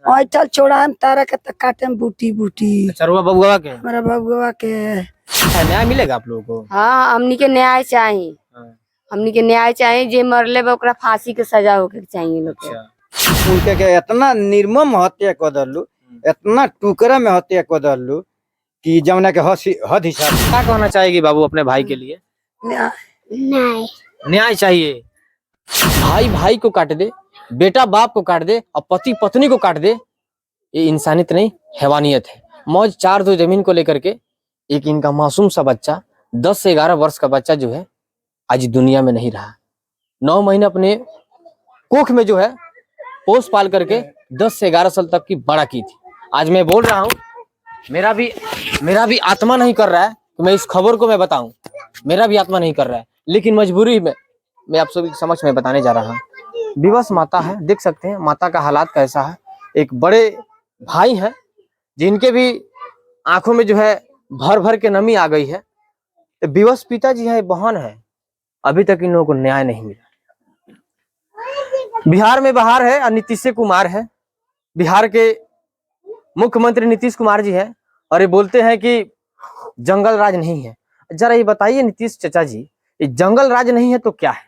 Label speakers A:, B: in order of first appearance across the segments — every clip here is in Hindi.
A: चल छोड़ा हम तारा के तक काटे बूटी बूटी।
B: अच्छा रुआ बबुआ के
A: हमारा बबुआ के
B: न्याय मिलेगा आप लोगों को?
C: हाँ हमनी के न्याय चाहिए। हमनी के न्याय चाहिए, जे मरले बा ओकरा फांसी के सजा होके चाहिए लोग के।
D: उनके के इतना निर्मम हत्या कर दलू, इतना टुकड़ा में हत्या कर दलू कि जमुना के हद हिसाब।
B: क्या कहना चाहेगी बाबू अपने भाई के लिए? न्याय चाहिए। भाई भाई को काट दे, बेटा बाप को काट दे और पति पत्नी को काट दे, ये इंसानियत नहीं हैवानियत है। मौज 4 जमीन को लेकर के एक इनका मासूम सा बच्चा 10 से 11 वर्ष का बच्चा जो है आज दुनिया में नहीं रहा। 9 महीने अपने कोख में जो है पोस पाल करके 10 से 11 साल तक की बड़ा की थी। आज मैं बोल रहा हूँ, मेरा भी आत्मा नहीं कर रहा है कि मैं इस खबर को मैं बताऊं, मेरा भी आत्मा नहीं कर रहा है, लेकिन मजबूरी में मैं आप सभी के समक्ष में बताने जा रहा हूँ। विवश माता है, देख सकते हैं माता का हालात कैसा है। एक बड़े भाई हैं जिनके भी आंखों में जो है भर भर के नमी आ गई है। तो विवश पिताजी है, बहन है, अभी तक इन लोगों को न्याय नहीं मिला। बिहार में बहार है और नीतीश कुमार है, बिहार के मुख्यमंत्री नीतीश कुमार जी हैं, और ये बोलते हैं कि जंगल राज नहीं है। जरा ये बताइए नीतीश चाचा जी, ये जंगल राज नहीं है तो क्या है?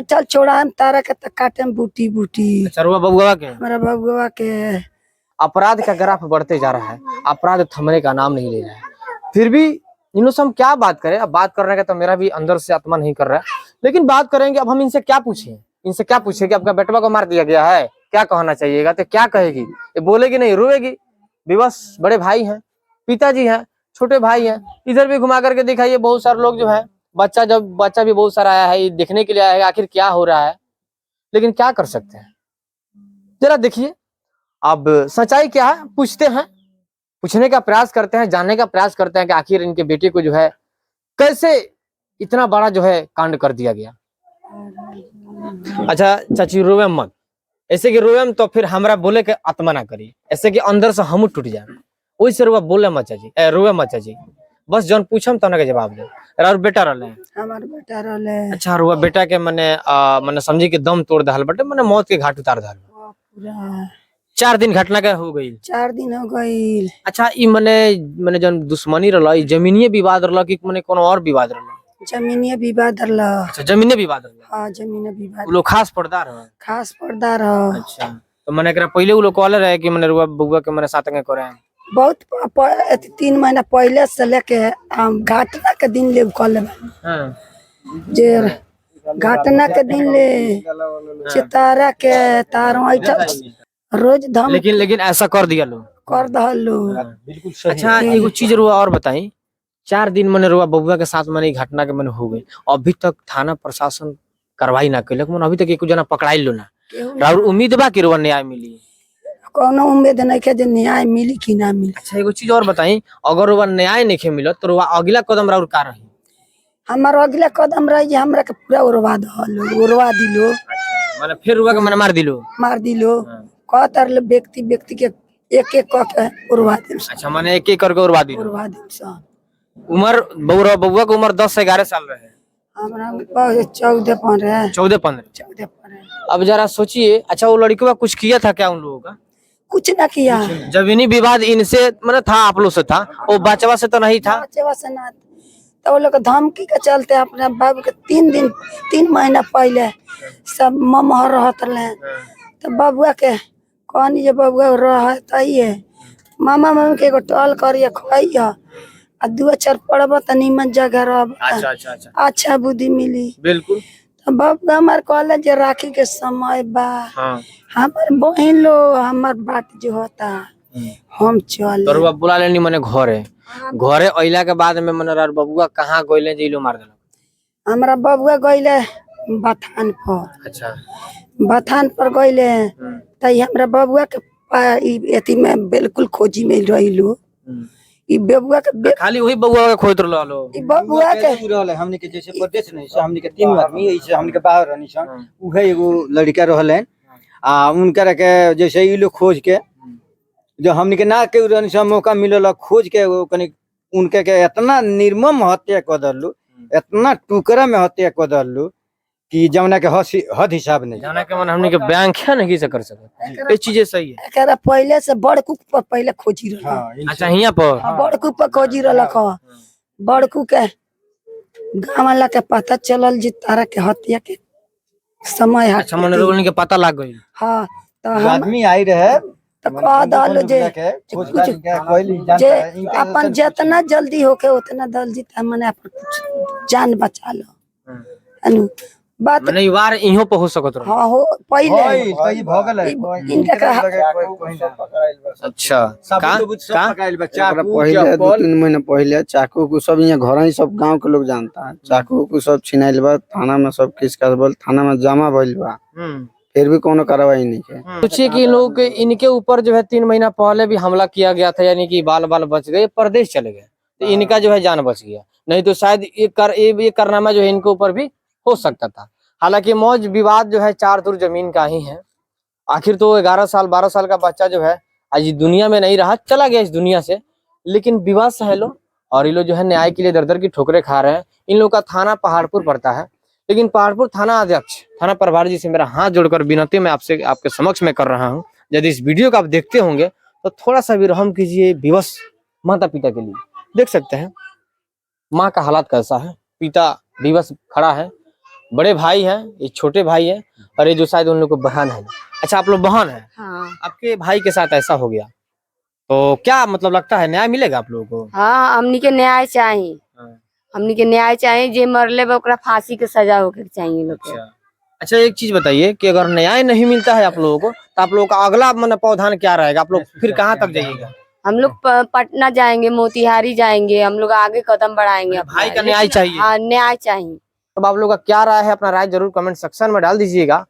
A: चल छोड़ा हम तारा के तक काटे बूटी बूटी।
B: अच्छा रुआ बबुआ के
A: हमारा बबुआ के
B: अपराध का ग्राफ बढ़ते जा रहा है, अपराध थमने का नाम नहीं ले रहा है। फिर भी इनों से हम क्या बात करें? अब बात करने का तो मेरा भी अंदर से आत्मा नहीं कर रहा है, लेकिन बात करेंगे। अब हम इनसे क्या पूछें? इनसे क्या पूछे कि आपका बेटवा को मार दिया गया है, क्या कहना चाहिएगा? तो क्या कहेगी? ये बोलेगी नहीं, रोएगी। विवश बड़े भाई हैं, पिताजी हैं, छोटे भाई हैं। इधर भी घुमा करके दिखाइए, बहुत सारे लोग जो है, बच्चा भी बहुत सारा आया है, ये देखने के लिए आया है आखिर क्या हो रहा है। लेकिन क्या कर सकते हैं, जरा देखिए। अब सच्चाई क्या है पूछते हैं, पूछने का प्रयास करते हैं, जानने का प्रयास करते हैं कि आखिर इनके बेटे को जो है कैसे इतना बड़ा जो है कांड कर दिया गया। अच्छा चाची रोवे मत, ऐसे कि रोवे तो फिर हमरा बोले के आत्मा ना करी, ऐसे कि अंदर से हम टूट जाए। वैसे रुआ बोले मत चाची, रोवे मत चाची, बस जौन पूछम तब ना के जवाब दे। और बेटा रहले,
A: हमार बेटा रहले।
B: अच्छा रुआ बेटा के मने समझी के दम तोड़ दहल बटे, मने मौत के घाट उतार दहल।
A: पूरा
B: 4 दिन घटना के हो गई,
A: 4 दिन हो गई।
B: अच्छा ई मने जौन दुश्मनी रहला, ई जमीनिये विवाद रहला कि मने कोनो और विवाद रहला?
A: जमीनिया विवाद रहला। अच्छा
B: जमीनिये विवाद रहला।
A: हाँ जमीनिया विवाद।
B: उ लोग खास पर्दार है?
A: खास पर्दार है।
B: अच्छा तो मने एकरा पहले उ लोग कहले रहे कि मने रुआ बबुआ के मने साथ में करे?
A: बहुत 3 महीना पहले से लेके घटना के दिन ले कल जे घटना के दिन ले चितारा के तार रोज धम।
B: लेकिन ऐसा कर दिया लोग,
A: कर दहलो।
B: अच्छा एगो चीज रुआ और बताई, 4 दिन मने रुआ बबुआ के साथ मने घटना के मने हो गई, अभी तक थाना प्रशासन कार्रवाई ना कैलक, मन अभी तक एक जना पकड़ाई लो ना। और उम्मीद बा कि रुआ न्याय मिली?
A: कोनो उम्मीद नहीं के न्याय मिली कि ना मिली।
B: अच्छा एगो चीज और बताई, अगर रुआ न्याय नहीं मिलत तो रुआ अगला कदम राउर का रही?
A: हमारा अगला कदम रही हमरा के पूरा उड़वा दिलो।
B: माने फिर रुआ के मने मार दिलो?
A: कहतर व्यक्ति के एक क के उड़वा दे।
B: अच्छा माने एक करके उड़वा दी। उम्र बबुआ की उम्र 10 से 11 साल रहे,
A: हमरा 14-15।
B: अब जरा सोचिए। अच्छा वो लड़की कुछ किया था क्या उन लोगों का?
A: कुछ ना किया।
B: जमीनी विवाद इनसे मतलब था, आप लोग से था, वो बचवा से तो नहीं था?
A: बचवा से ना, तो वो लोग धमकी के चलते अपने बाबू के 3 महीना पहले सब ममहर रहत रहे। तो बबुआ के कहनी जे बबुआ रहत है, मामा मम्मी के एगो टॉल करिए खइया आ 2 अक्षर पढ़ब त निमन जगह रहब। अच्छा बुद्धि मिली।
B: बिल्कुल।
A: तो बबुआ हमार कहले जे राखी के समय बा, हमार बहन लो हमार बात जो होता हम चल।
B: तो बुला लेनी मने घरे अइला के बाद में मने बबुआ कहाँ गइले जे लो मार देलक?
A: हमरा बबुआ गइले बथान पर।
B: अच्छा
A: बथान पर गइले तई हमरा बबुआ के एती में बिल्कुल खोजी में रहिलो। ई बबुआ के
B: खाली वही बबुआ के खोज रहलो?
A: ई बबुआ के
D: रहले हमनी के जैसे प्रदेश नहीं से हमनी के 3 आदमी ऐसे हमनी के बाहर रहनी सन, उहे एगो लड़का रहले आ उनकर के जैसे ई लोग खोज के जो हमनी के ना के रहनी सन मौका मिलल खोज के कनी उनके के इतना निर्मम हत्या कर दलू, इतना टुकड़ा में हत्या कर दलू कि जमुना के हद हिसाब नहीं।
B: जाना के मन हमने के व्याख्या नहीं से कर सकते, ये चीजें सही है।
A: एकरा पहले से बड़कू पर पहले खोजी रहा।
D: हाँ,
B: अच्छा यहाँ पर
A: बड़कू पर खोजी रहा। बड़कू के गाँव वाला के पता चलल जी तारा के हत्या के समय है।
B: अच्छा मन लोगन के पता लग गई।
A: हाँ तो
D: जो
A: हम
D: आदमी आई रहे
A: तो कह दालो जे
D: खोज
A: कुछ जे अपन जितना जल्दी होके उतना जल्दी हमने अपन कुछ जान बचा लो। अनु बात
B: मैंने वार इहो पे हो सकत रहो।
A: हाँ हो पहले इनका
B: अच्छा का
E: पहले 2-3 महीना पहले चाकू को सब यहाँ घर ही सब गांव के लोग जानता है। चाकू को सब छिनाइल बा, थाना में सब केस करबल, थाना में जमा भइल बा, फिर भी कोनो कार्रवाई नहीं है।
B: सोचिए कि लोग इनके ऊपर जो है 3 महीना पहले भी हमला किया गया था, यानी कि बाल बाल बच गए, परदेश चले गए, तो इनका जो है जान बच गया। नहीं तो शायद ये कारनामा जो है इनके ऊपर भी हो सकता था। हालांकि मौज विवाद जो है 4 दूर जमीन का ही है। आखिर तो 11 साल 12 साल का बच्चा जो है आज दुनिया में नहीं रहा, चला गया इस दुनिया से, लेकिन विवाद सह लो और ये लोग जो है न्याय के लिए दर दर की ठोकरें खा रहे हैं। इन लोग का थाना पहाड़पुर पड़ता है, लेकिन पहाड़पुर थाना अध्यक्ष थाना प्रभारी जी से मेरा हाथ जोड़कर विनती मैं आपके समक्ष में कर रहा हूँ, यदि इस वीडियो को आप देखते होंगे तो थोड़ा सा भी रहम कीजिए विवश माता पिता के लिए। देख सकते हैं माँ का हालात कैसा है, पिता विवश खड़ा है, बड़े भाई हैं, ये छोटे भाई है, और ये जो शायद उन लोग को बहन है। अच्छा आप लोग बहन है?
C: हाँ
B: आपके भाई के साथ ऐसा हो गया तो क्या मतलब लगता है न्याय मिलेगा आप लोगों को?
C: हाँ हमनी के न्याय चाहिए। हमनी के न्याय चाहिए, जे मरले बा ओकरा फांसी के सजा होके चाहिए लोग के।
B: अच्छा एक चीज बताइए कि अगर न्याय नहीं मिलता है आप लोगों को तो आप लोगों का अगला मतलब प्रावधान क्या रहेगा? आप लोग फिर कहाँ तक जाइएगा?
C: हम लोग पटना जाएंगे, मोतिहारी जाएंगे, हम लोग आगे कदम बढ़ाएंगे।
B: भाई का न्याय चाहिए।
C: हाँ न्याय चाहिए।
B: तो आप लोग का क्या राय है, अपना राय जरूर कमेंट सेक्शन में डाल दीजिएगा।